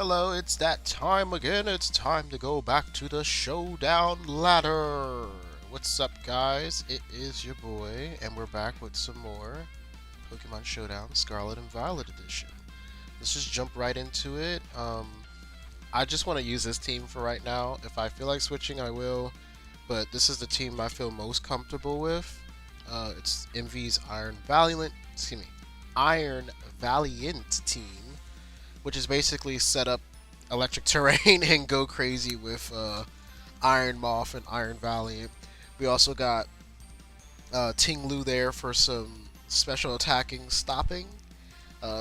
Hello, it's that time again. It's time to go back to the Showdown ladder. What's up, guys? It is your boy, and we're back with some more Pokemon Showdown Scarlet and Violet Edition. Let's just jump right into it. I just want to use this team for right now. If I feel like switching, I will, but this is the team I feel most comfortable with. It's MV's Iron Valiant team, which is basically set up electric terrain and go crazy with Iron Moth and Iron Valiant. We also got Ting Lu there for some special attacking stopping,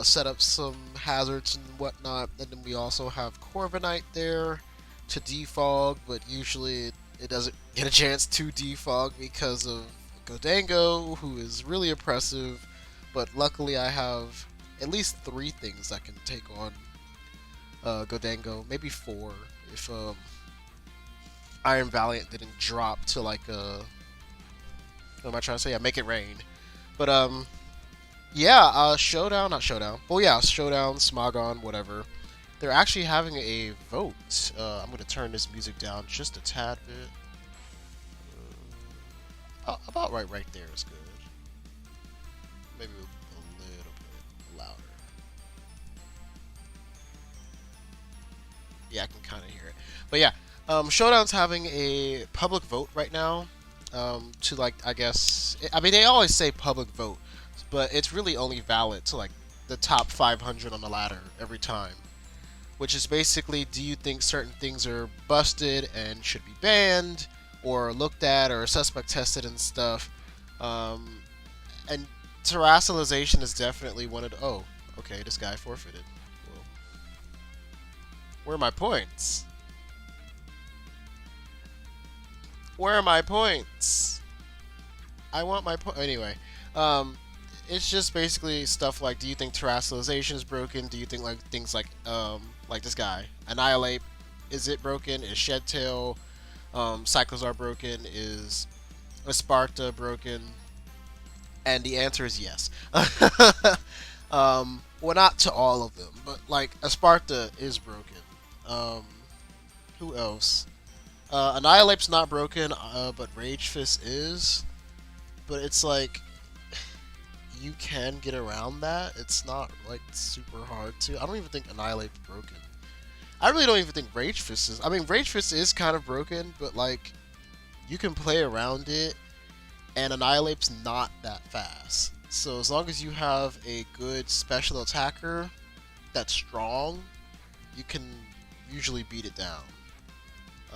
set up some hazards and whatnot. And then we also have Corviknight there to defog, but usually it doesn't get a chance to defog because of Godango, who is really oppressive. But luckily I have at least 3 things that can take on Godango, maybe 4 if Iron Valiant didn't drop to like what am I trying to say? Yeah, make it rain. But yeah, Showdown, not Showdown. Well, yeah, Showdown, Smogon, whatever. They're actually having a vote. I'm gonna turn this music down just a tad bit. About right there is good. Maybe a little bit louder. Yeah, I can kind of hear it. But yeah, Showdown's having a public vote right now. To like, I guess, I mean, they always say public vote, but it's really only valid to like the top 500 on the ladder every time. Which is basically, do you think certain things are busted and should be banned, or looked at, or suspect tested and stuff. And Terastilization is definitely one of the, oh, okay, this guy forfeited. Well, where are my points? Where are my points? I want my point. Anyway, it's just basically stuff like, do you think Terastilization is broken? Do you think like things like this guy, Annihilate, is it broken? Is Shedtail, Cyclozar broken? Is Esparta broken? And the answer is yes. Well, not to all of them, but like Esparta is broken. Who else? Annihilate's not broken, but Rage Fist is. But it's like, you can get around that. It's not like super hard to. I don't even think Annihilate's broken. I really don't even think Rage Fist is. I mean, Rage Fist is kind of broken, but like, you can play around it, and Annihilate's not that fast. So as long as you have a good special attacker that's strong, you can usually beat it down.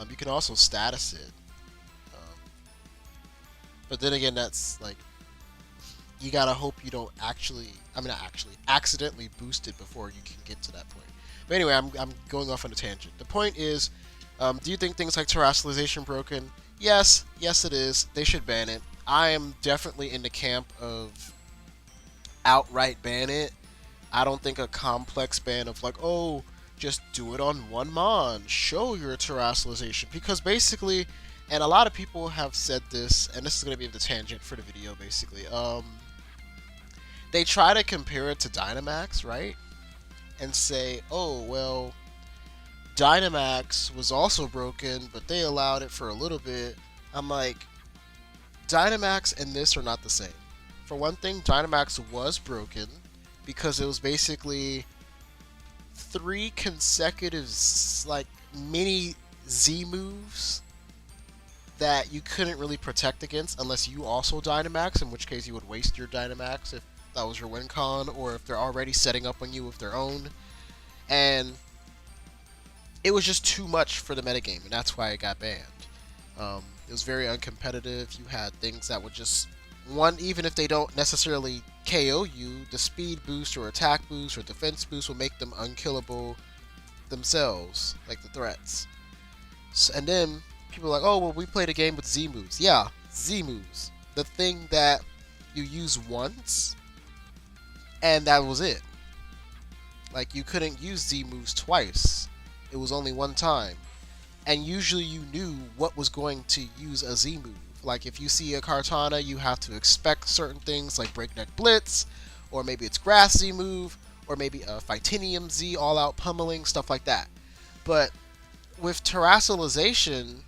You can also status it. But then again, that's like, you gotta hope you don't accidentally boost it before you can get to that point. But anyway, I'm going off on a tangent. The point is, do you think things like Terastilization broken? Yes, yes it is. They should ban it. I am definitely in the camp of outright ban it. I don't think a complex ban of like, oh, just do it on one mon, show your Terastilization, because basically, and a lot of people have said this, and this is going to be the tangent for the video basically, they try to compare it to Dynamax, right? And say, oh, well, Dynamax was also broken, but they allowed it for a little bit. I'm like, Dynamax and this are not the same. For one thing, Dynamax was broken because it was basically 3 consecutive like mini Z moves that you couldn't really protect against unless you also Dynamax, in which case you would waste your Dynamax if that was your win con, or if they're already setting up on you with their own. And it was just too much for the metagame, and that's why it got banned. It was very uncompetitive. You had things that would just, even if they don't necessarily KO you, the speed boost or attack boost or defense boost will make them unkillable themselves, like the threats. And then people are like, oh, well, we played a game with Z moves. Yeah, Z moves. The thing that you use once, and that was it. Like, you couldn't use Z moves twice. It was only one time. And usually you knew what was going to use a Z move. Like, if you see a Kartana, you have to expect certain things like Breakneck Blitz, or maybe it's Grass Z move, or maybe a Phytinium Z all-out pummeling, stuff like that. But with Terastilization,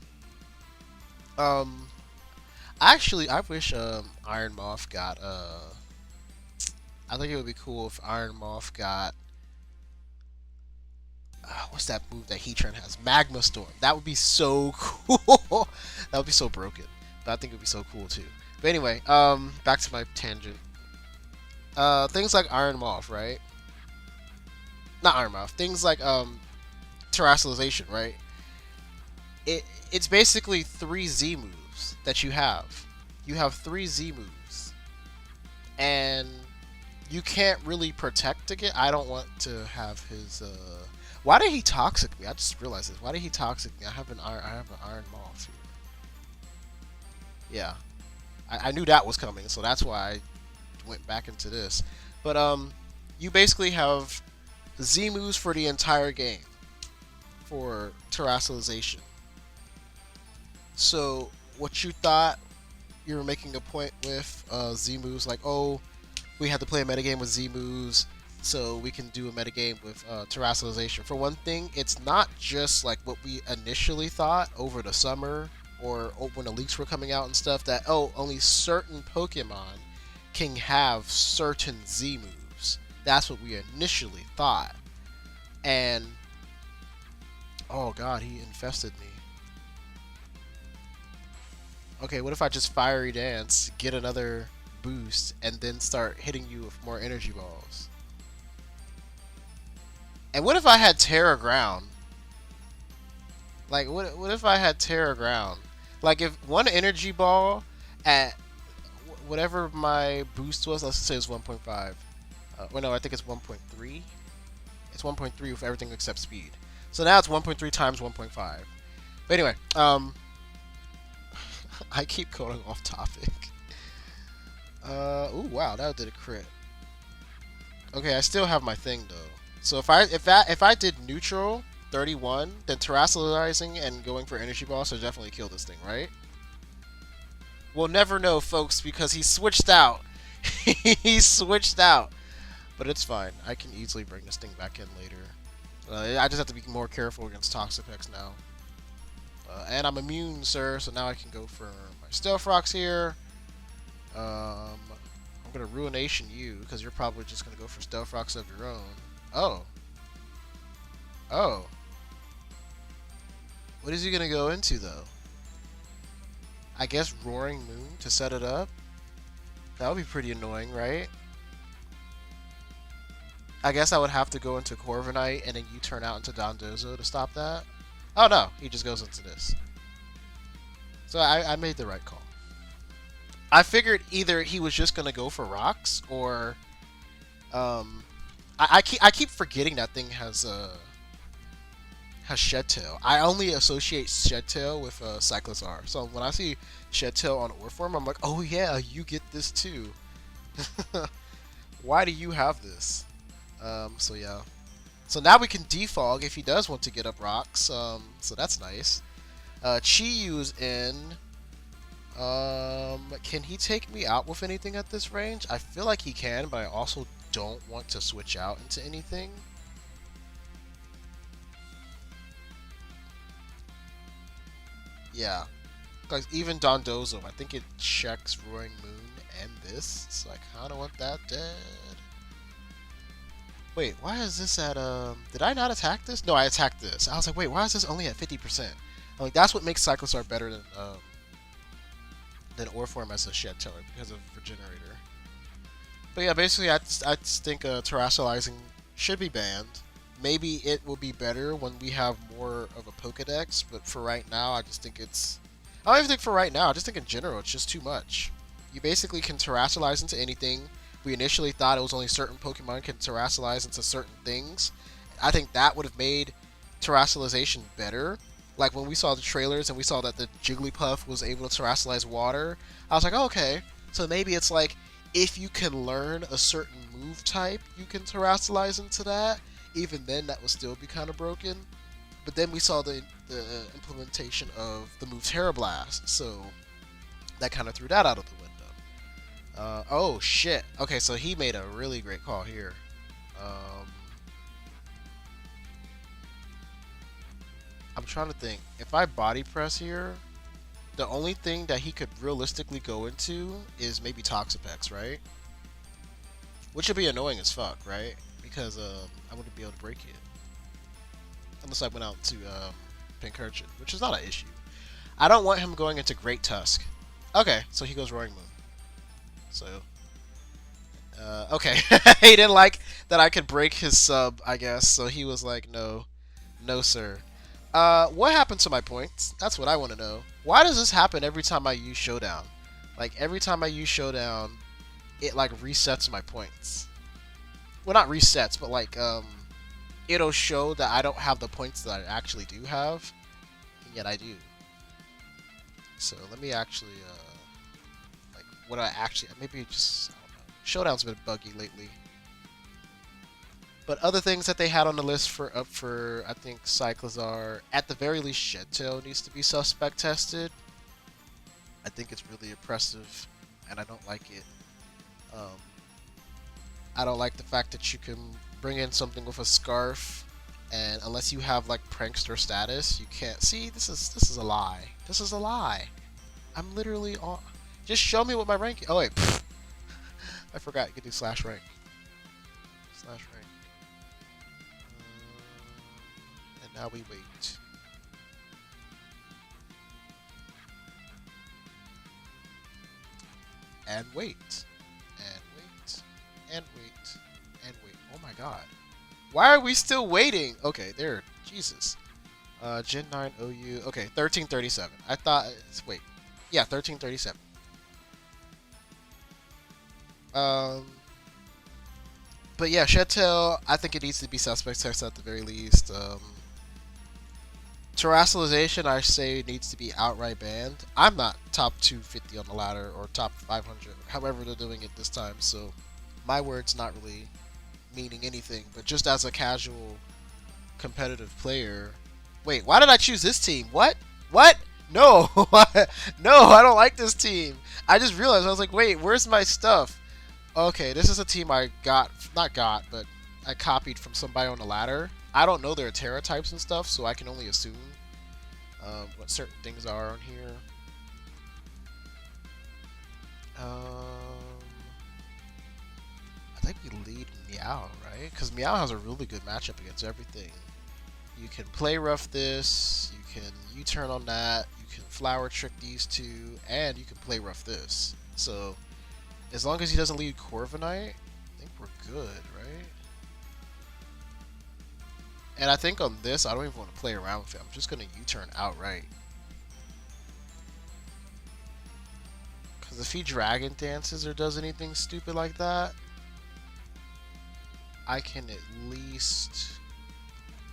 actually, I wish Iron Moth got I think it would be cool if Iron Moth got what's that move that Heatran has? Magma Storm. That would be so cool. That would be so broken, but I think it would be so cool too. But anyway, back to my tangent. Things like Iron Moth, right? Not Iron Moth. Things like Terastilization, right? It's basically 3 Z moves that you have. You have 3 Z moves, and you can't really protect against. I don't want to have his. Why did he toxic me? I just realized this. Why did he toxic me? I have an Iron Moth here. Yeah, I knew that was coming, so that's why I went back into this. But you basically have Z moves for the entire game for Terastilization. So what you thought you were making a point with Z moves, like, oh, we had to play a metagame with Z moves, so we can do a metagame with Terastilization. For one thing, it's not just like what we initially thought over the summer or when the leaks were coming out and stuff, that, oh, only certain Pokemon can have certain Z moves. That's what we initially thought. And, oh god, he infested me. Okay, what if I just Fiery Dance, get another boost, and then start hitting you with more energy balls? And what if I had Terra Ground? Like, what if I had Terra Ground? Like, if one energy ball at whatever my boost was, let's say it's 1.5. Well, no, I think it's 1.3. It's 1.3 with everything except speed. So now it's 1.3 times 1.5. But anyway, I keep going off topic. Ooh, wow, that did a crit. Okay, I still have my thing though. So if I did neutral 31, then Terrastilizing and going for energy ball should definitely kill this thing, right? We'll never know, folks, because he switched out. He switched out. But it's fine. I can easily bring this thing back in later. I just have to be more careful against Toxapex now. And I'm immune, sir, so now I can go for my Stealth Rocks here. I'm going to Ruination you, because you're probably just going to go for Stealth Rocks of your own. Oh. Oh. What is he going to go into, though? I guess Roaring Moon to set it up? That would be pretty annoying, right? I guess I would have to go into Corviknight and then you turn out into Dondozo to stop that. Oh no, he just goes into this. So I made the right call. I figured either he was just gonna go for rocks, or I keep forgetting that thing has Shed Tail. I only associate Shed Tail with Cyclizar. So when I see Shed Tail on Orform, I'm like, oh yeah, you get this too. Why do you have this? So yeah. So now we can defog if he does want to get up rocks. So that's nice. Chiyu's in. Can he take me out with anything at this range? I feel like he can, but I also don't want to switch out into anything. Yeah. Because even Dondozo, I think it checks Roaring Moon and this. So I kind of want that dead. Wait, why is this at, did I not attack this? No, I attacked this. I was like, wait, why is this only at 50%? I'm like, that's what makes Cyclizar better than Orform as a Shed Tail, because of Regenerator. But yeah, basically, I just think Terrastilizing should be banned. Maybe it will be better when we have more of a Pokedex, but for right now, I just think it's... I don't even think for right now, I just think in general, it's just too much. You basically can Terrastilize into anything. We initially thought it was only certain Pokemon can Terrastilize into certain things. I think that would have made Terrastilization better. Like when we saw the trailers and we saw that the Jigglypuff was able to Terrastilize water, I was like, oh, okay, so maybe it's like if you can learn a certain move type, you can Terrastilize into that. Even then, that would still be kind of broken. But then we saw the implementation of the move Terra Blast, so that kind of threw that out of the window. Oh shit. Okay, so he made a really great call here. Um, I'm trying to think. If I body press here, the only thing that he could realistically go into is maybe Toxapex, right? Which would be annoying as fuck, right? Because I wouldn't be able to break it. Unless I went out to Pincurchin, which is not an issue. I don't want him going into Great Tusk. Okay, so he goes Roaring Moon. So, okay. He didn't like that I could break his sub, I guess. So he was like, no, no, sir. What happened to my points? That's what I want to know. Why does this happen every time I use Showdown? Like, every time I use Showdown, it, like, resets my points. Well, not resets, but, like, it'll show that I don't have the points that I actually do have, and yet I do. So, let me actually, like, what I actually, maybe just, I don't know. Showdown's been buggy lately. But other things that they had on the list for I think Cyclizar, at the very least, Shedtail needs to be suspect tested. I think it's really oppressive, and I don't like it. I don't like the fact that you can bring in something with a scarf, and unless you have like prankster status, you can't. See, this is a lie. This is a lie. I'm literally on. Just show me what my rank is. Oh wait, I forgot you could do slash rank. Slash rank. And now we wait. And wait. And wait. And wait. And wait. Oh my god. Why are we still waiting? Okay, there. Jesus. Gen 9 OU. Okay, 1337. I thought. Wait. Yeah, 1337. But yeah, Shedtail, I think it needs to be suspect text at the very least. Terastilization, I say, needs to be outright banned. I'm not top 250 on the ladder or top 500, however they're doing it this time, so my word's not really meaning anything. But just as a casual competitive player, wait, why did I choose this team? What? What? No, no, I don't like this team. I just realized, I was like, wait, where's my stuff? Okay, this is a team I got, not got, but I copied from somebody on the ladder. I don't know their Terra types and stuff, so I can only assume what certain things are on here. I think we lead Meow, right? Because Meow has a really good matchup against everything. You can play rough this, you can U-turn on that, you can flower trick these two, and you can play rough this. So, as long as he doesn't lead Corviknight, I think we're good, right? And I think on this, I don't even want to play around with it. I'm just going to U-turn outright. Because if he Dragon Dances or does anything stupid like that, I can at least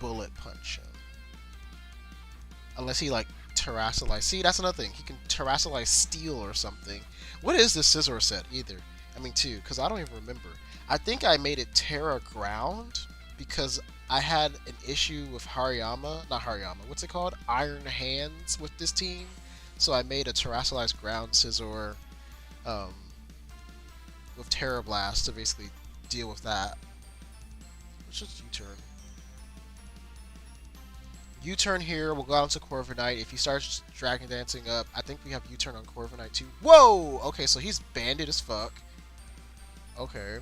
Bullet Punch him. Unless he, like, Terrastilize. See, that's another thing. He can Terrastilize Steel or something. What is this Scizor set, either? I mean, two, because I don't even remember. I think I made it Terra Ground because I had an issue with Hariyama. Not Hariyama. What's it called? Iron Hands with this team. So I made a Terrastilize Ground Scizor with Terra Blast to basically deal with that. Let's just U-turn. U-turn here, we'll go out to Corviknight. If he starts Dragon Dancing up, I think we have U-turn on Corviknight too. Whoa! Okay, so he's banded as fuck. Okay.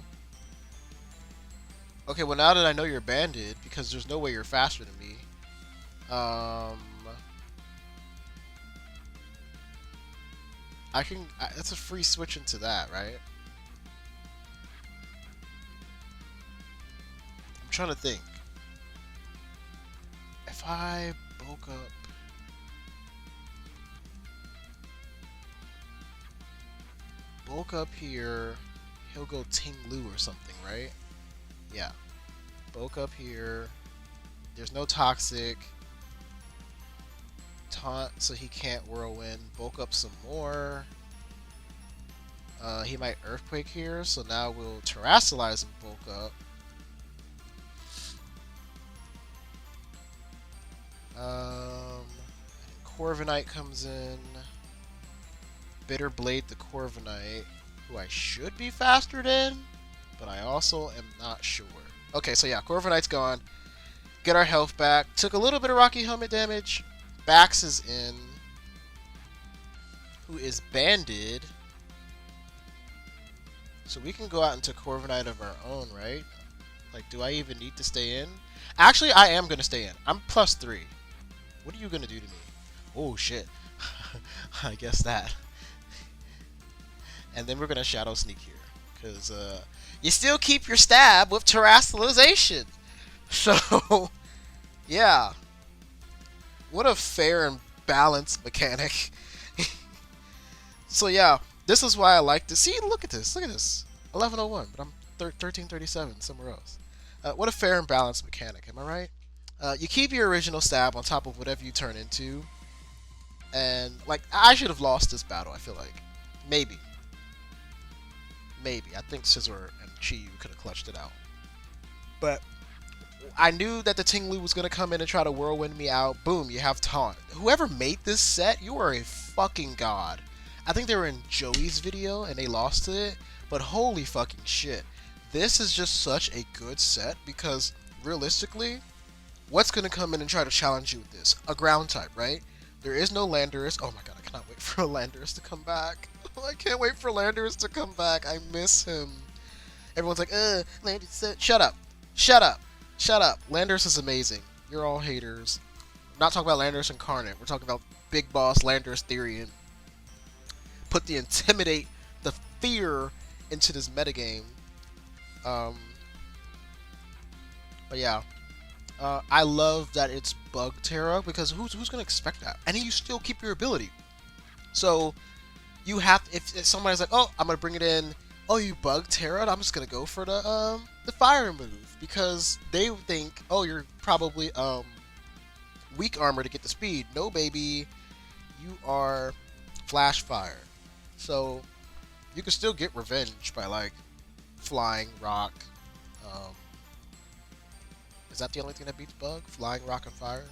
Okay, well now that I know you're banded, because there's no way you're faster than me. That's a free switch into that, right? I'm trying to think. If I bulk up here, he'll go Ting Lu or something, right? Yeah. Bulk up here. There's no toxic. Taunt, so he can't whirlwind. Bulk up some more. He might Earthquake here, so now we'll Terrastilize and bulk up. Corviknight comes in. Bitter Blade the Corviknight, who I should be faster than, but I also am not sure. Okay, so yeah, Corviknight's gone. Get our health back. Took a little bit of Rocky Helmet damage. Bax is in. Who is banded. So we can go out into Corviknight of our own, right? Like, do I even need to stay in? Actually, I am going to stay in. I'm +3. What are you going to do to me? Oh, shit. I guess that. And then we're going to Shadow Sneak here. Because you still keep your stab with Terastilization. So, yeah. What a fair and balanced mechanic. So, yeah. This is why I like to see. Look at this. Look at this. 1101, but I'm 1337 somewhere else. What a fair and balanced mechanic. Am I right? You keep your original stab on top of whatever you turn into. And, like, I should have lost this battle, I feel like. Maybe. Maybe. I think Scizor and Chi-Yu could have clutched it out. But I knew that the Tinglu was going to come in and try to whirlwind me out. Boom, you have Taunt. Whoever made this set, you are a fucking god. I think they were in Joey's video and they lost to it. But holy fucking shit. This is just such a good set because, realistically, what's going to come in and try to challenge you with this? A ground type, right? There is no Landorus. Oh my god, I cannot wait for Landorus to come back. I can't wait for Landorus to come back. I miss him. Everyone's like, Landorus. Shut up. Shut up. Shut up. Landorus is amazing. You're all haters. I'm not talking about Landorus Incarnate. We're talking about Big Boss Landorus Therian. Put the intimidate, the fear into this metagame. But yeah. I love that it's Bug Terra because who's gonna expect that? And you still keep your ability. So you have if somebody's like, oh, I'm gonna bring it in. Oh, you Bug Terra? I'm just gonna go for the fire move because they think, oh, you're probably weak armor to get the speed. No, baby, you are Flash Fire. So you can still get revenge by like Flying Rock. Is that the only thing that beats Bug? Flying Rock and Fire?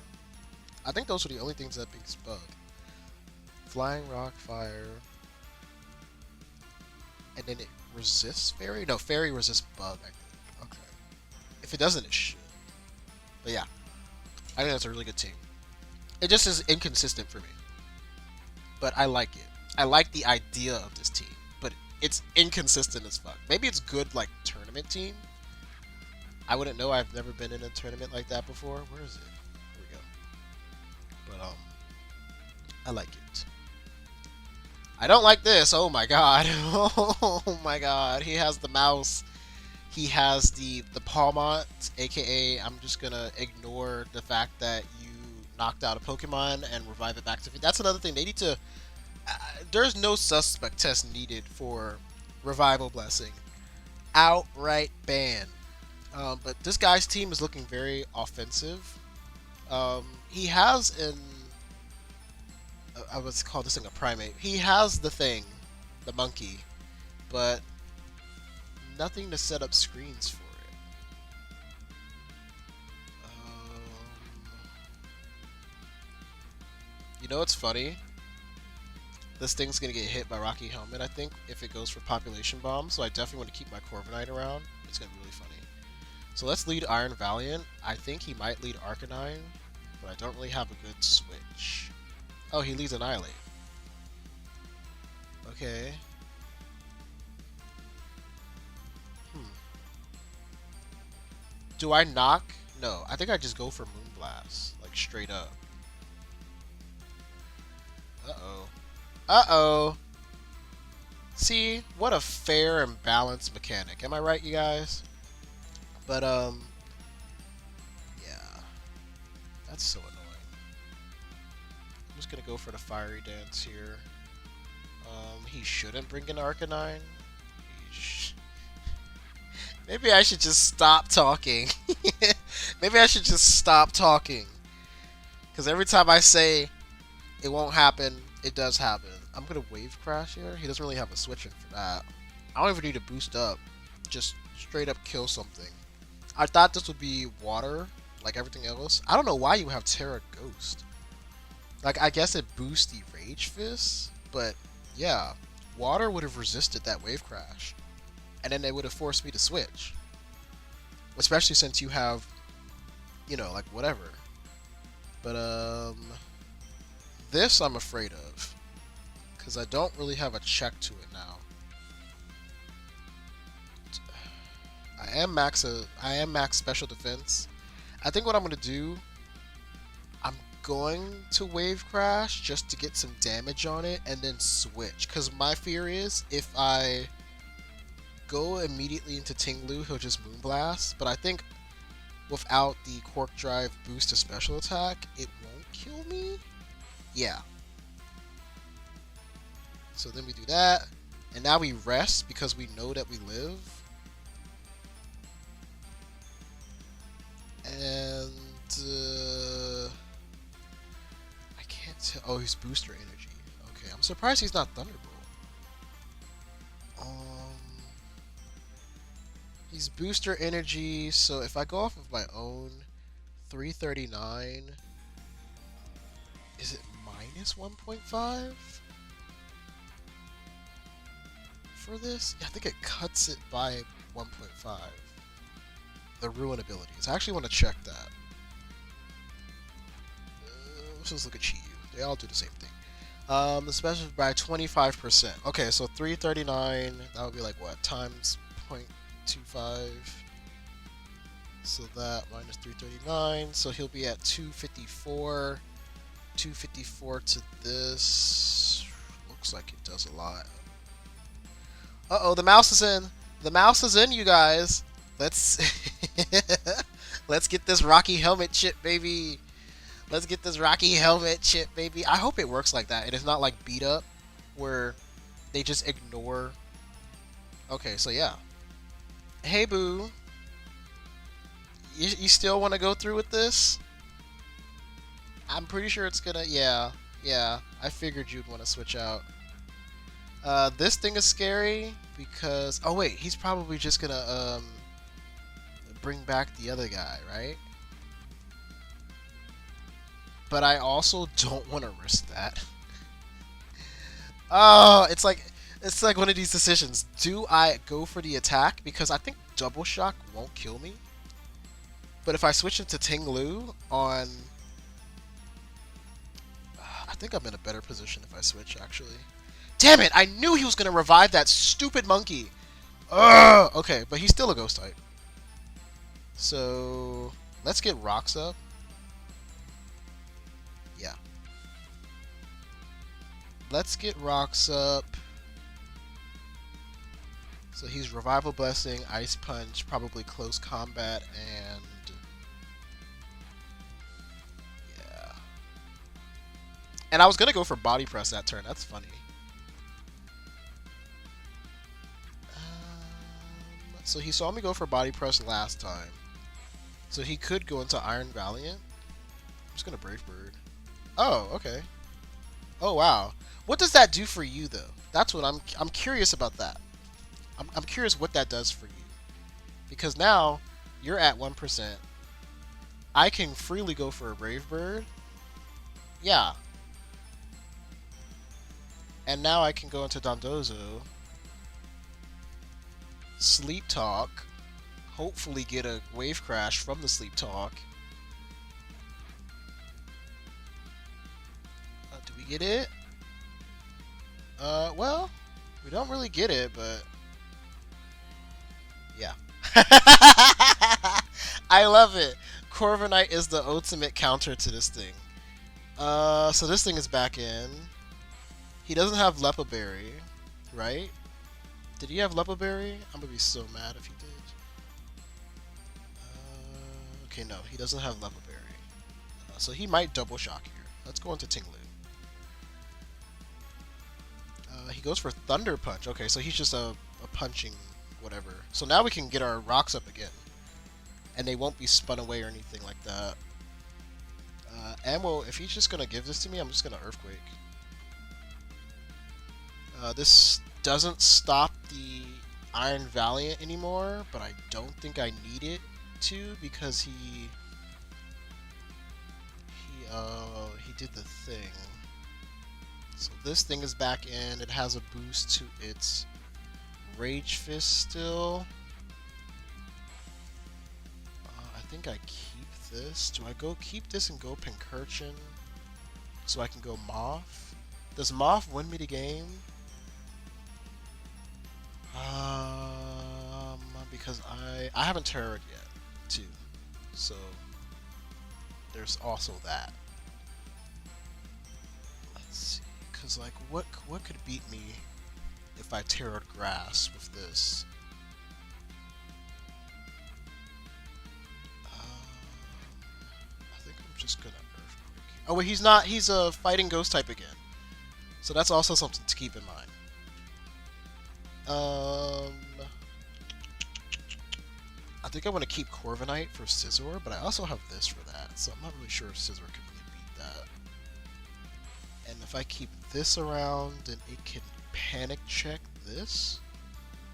I think those are the only things that beats Bug. Flying Rock, Fire. And then it resists Fairy? No, Fairy resists Bug, I think. Okay. If it doesn't, it should. But yeah. I think that's a really good team. It just is inconsistent for me. But I like it. I like the idea of this team. But it's inconsistent as fuck. Maybe it's good, like, tournament team. I wouldn't know. I've never been in a tournament like that before. Where is it? Here we go. But, I like it. I don't like this. Oh my god. Oh my god. He has the mouse. He has the Palmont, aka I'm just gonna ignore the fact that you knocked out a Pokemon and revive it back to feet. That's another thing. They need to... there's no suspect test needed for Revival Blessing. Outright ban. But this guy's team is looking very offensive. He has I was called this thing a primate. He has the thing, the monkey, but nothing to set up screens for it. You know what's funny? This thing's gonna get hit by Rocky Helmet, I think, if it goes for Population Bomb. So I definitely want to keep my Corviknight around. It's gonna be really funny. So let's lead Iron Valiant. I think he might lead Arcanine, but I don't really have a good switch. Oh, he leads Annihilate. Okay. Do I knock? No, I think I just go for Moonblast, like straight up. Uh-oh. Uh-oh. See, what a fair and balanced mechanic. Am I right, you guys? But, yeah. That's so annoying. I'm just gonna go for the Fiery Dance here. He shouldn't bring in Arcanine. Maybe I should just stop talking. Maybe I should just stop talking. Because every time I say it won't happen, it does happen. I'm gonna Wave Crash here. He doesn't really have a switch in for that. I don't even need to boost up. Just straight up kill something. I thought this would be water, like everything else. I don't know why you have Terra Ghost. Like, I guess it boosts the Rage Fist, but yeah, water would have resisted that Wave Crash. And then they would have forced me to switch. especially since you have, like whatever. But this I'm afraid of, because I don't really have a check to it now. I am max special defense. I think what I'm gonna do, I'm going to wave crash just to get some damage on it and then switch. Because my fear is if I go immediately into Tinglu, he'll just Moonblast. But I think without the Quark Drive boost to special attack, it won't kill me. Yeah. So then we do that. And now we rest because we know that we live. And I can't tell. Oh, he's booster energy. Okay, I'm surprised he's not Thunderbolt. He's booster energy. So if I go off of my own 339, is it minus 1.5 for this? Yeah, I think it cuts it by 1.5. The ruin abilities. I actually want to check that. Let's just look at Chi-Yu. They all do the same thing. The special by 25%. Okay, so 339. That would be like what? Times 0.25. So that minus 339. So he'll be at 254. 254 to this. Looks like it does a lot. Uh-oh, the mouse is in. The mouse is in, you guys. Let's get this Rocky helmet chip, baby. Let's get this Rocky helmet chip, baby. I hope it works like that. It is not like beat up where they just ignore. Okay, so yeah. Hey, boo. You still want to go through with this? I'm pretty sure it's gonna. Yeah. I figured you'd want to switch out. This thing is scary because. Oh wait, he's probably just gonna bring back the other guy, right? But I also don't want to risk that. Oh, it's like one of these decisions. Do I go for the attack because I think double shock won't kill me? But if I switch into Tinglu on, I think I'm in a better position if I switch actually. Damn it! I knew he was gonna revive that stupid monkey. Ugh! Okay, but he's still a ghost type. So let's get rocks up. Yeah. Let's get rocks up. So he's Revival Blessing, Ice Punch, probably Close Combat, and yeah. And I was gonna go for Body Press that turn. That's funny. So he saw me go for Body Press last time. So he could go into Iron Valiant. I'm just gonna Brave Bird. Oh, okay. Oh wow. What does that do for you though? That's what I'm curious about that. I'm curious what that does for you. Because now you're at 1%. I can freely go for a Brave Bird. Yeah. And now I can go into Dondozo. Sleep Talk. Hopefully get a Wave Crash from the Sleep Talk. Do we get it? Well, we don't really get it, but yeah. I love it. Corviknight is the ultimate counter to this thing. So this thing is back in. He doesn't have Lepa Berry, right? Did he have Lepa Berry? I'm gonna be so mad if he did. Okay, no, he doesn't have Lepa Berry. So he might double shock here. Let's go into Tinglu. He goes for Thunder Punch. Okay, so he's just a punching whatever. So now we can get our rocks up again. And they won't be spun away or anything like that. Ammo, if he's just going to give this to me, I'm just going to Earthquake. This doesn't stop the Iron Valiant anymore, but I don't think I need it to because he did the thing. So this thing is back in. It has a boost to its Rage Fist still. think I keep this. Do I go keep this and go Pincurchin so I can go Moth? Does Moth win me the game? Because I haven't terrored yet, too. So there's also that. Let's see, because like what could beat me if I terrored Grass with this? I think I'm just gonna Earthquake. Oh wait, he's not. He's a fighting Ghost type again, so that's also something to keep in mind. I think I want to keep Corviknight for Scizor, but I also have this for that, so I'm not really sure if Scizor can really beat that. And if I keep this around, then it can panic check this.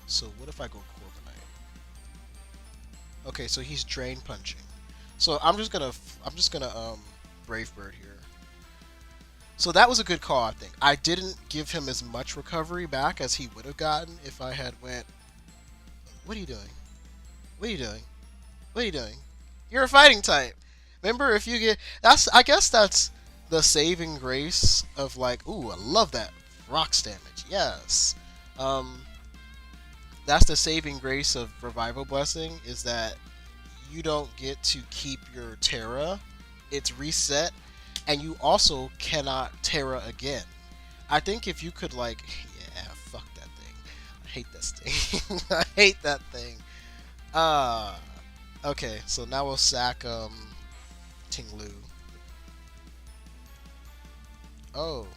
So what if I go Corviknight? Okay, so he's Drain Punching. So I'm just gonna Brave Bird here. So that was a good call, I think. I didn't give him as much recovery back as he would have gotten if I had went. What are you doing? What are you doing? What are you doing? You're a fighting type. Remember, if you get I guess that's the saving grace of like, ooh, I love that rocks damage. Yes. That's the saving grace of Revival Blessing, is that you don't get to keep your Terra. It's reset, and you also cannot Terra again. I think if you could like, yeah, fuck that thing. I hate this thing. I hate that thing. Okay, so now we'll sack Ting-Lu. Oh,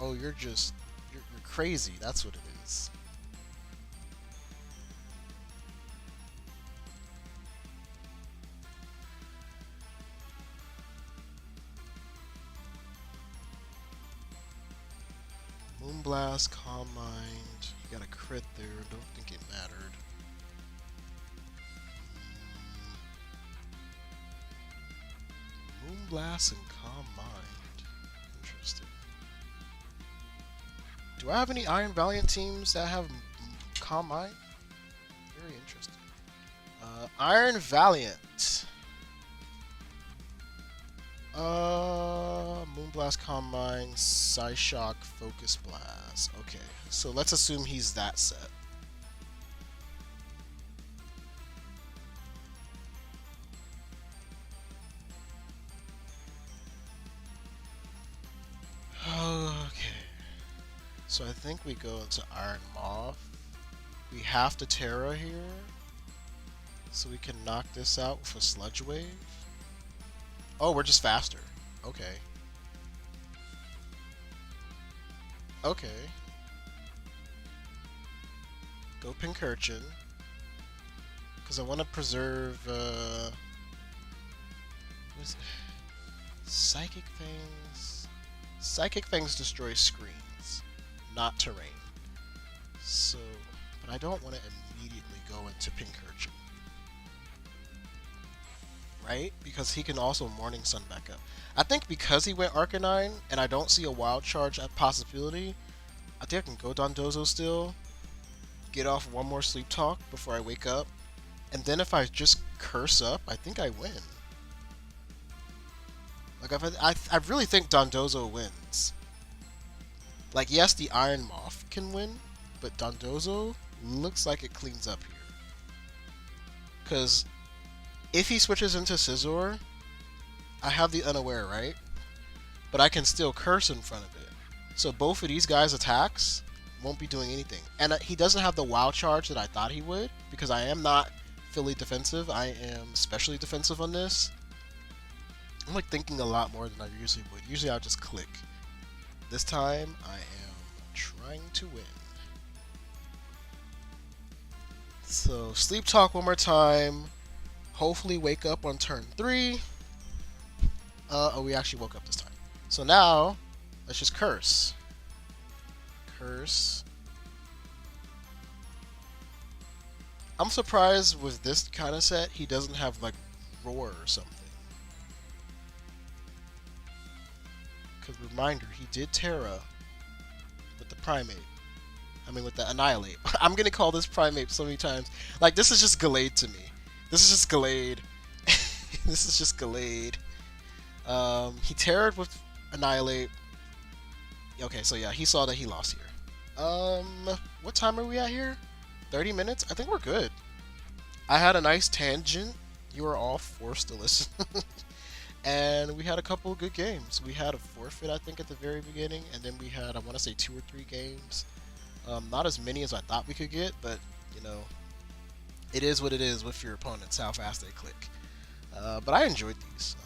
you're crazy. That's what it is. Moonblast, Calm Mind. You got a crit there. Don't think it mattered. Moonblast and Calm Mind. Interesting. Do I have any Iron Valiant teams that have Calm Mind? Very interesting. Iron Valiant. Moonblast, Calm Mind, Psyshock, Focus Blast. Okay, so let's assume he's that set. Okay, so I think we go into Iron Moth. We have to Terra here, so we can knock this out with a Sludge Wave. Oh, we're just faster. Okay. Okay. Go Pincurchin. Because I want to preserve, what is it? Psychic Fangs? Psychic Fangs destroy screens, not terrain. So, but I don't want to immediately go into Pincurchin. Right? Because he can also Morning Sun back up. I think because he went Arcanine and I don't see a Wild Charge at possibility, I think I can go Dondozo still, get off one more Sleep Talk before I wake up, and then if I just curse up, I think I win. Like, I really think Dondozo wins. Like, yes, the Iron Moth can win, but Dondozo looks like it cleans up here. Because if he switches into Scizor, I have the Unaware, right? But I can still curse in front of it. So both of these guys' attacks won't be doing anything. And he doesn't have the Wild Charge that I thought he would, because I am not fully defensive. I am especially defensive on this. I'm like thinking a lot more than I usually would. Usually I'll just click. This time I am trying to win. So Sleep Talk one more time. Hopefully wake up on turn 3. Oh, we actually woke up this time. So now, let's just curse. Curse. I'm surprised with this kind of set, he doesn't have like Roar or something. Because reminder, he did Terra with the Primate. I mean with the Annihilate. I'm going to call this Primate so many times. Like, this is just Gallade to me. This is just Gallade. This is just Gallade. He terrored with Annihilate. Okay, so yeah, he saw that he lost here. What time are we at here? 30 minutes? I think we're good. I had a nice tangent. You were all forced to listen. And we had a couple of good games. We had a forfeit, I think, at the very beginning, and then we had, I want to say, 2 or 3 games. Not as many as I thought we could get, but, you know, it is what it is with your opponents, how fast they click. But I enjoyed these.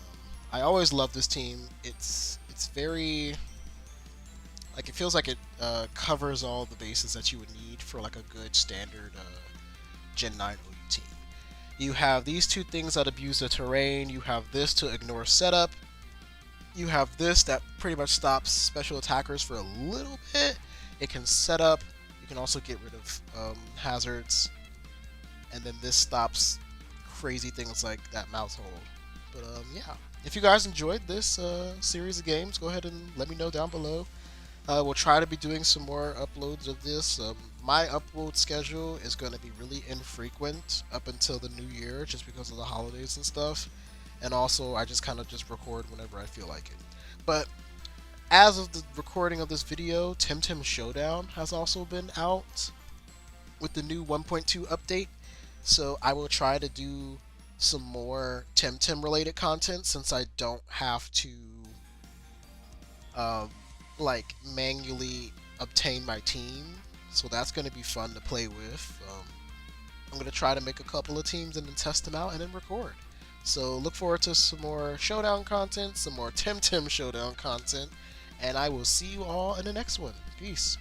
I always love this team. It's very, like, it feels like it covers all the bases that you would need for, like, a good standard Gen 9 OU team. You have these 2 things that abuse the terrain. You have this to ignore setup. You have this that pretty much stops special attackers for a little bit. It can set up. You can also get rid of hazards. And then this stops crazy things like that mouse hold. But yeah, if you guys enjoyed this series of games, go ahead and let me know down below. We'll try to be doing some more uploads of this. My upload schedule is going to be really infrequent up until the new year, just because of the holidays and stuff. And also, I just kind of just record whenever I feel like it. But as of the recording of this video, Temtem Showdown has also been out with the new 1.2 update. So I will try to do some more Temtem related content, since I don't have to like manually obtain my team. So that's going to be fun to play with. I'm going to try to make a couple of teams and then test them out and then record. So look forward to some more Showdown content, some more Temtem Showdown content, and I will see you all in the next one. Peace.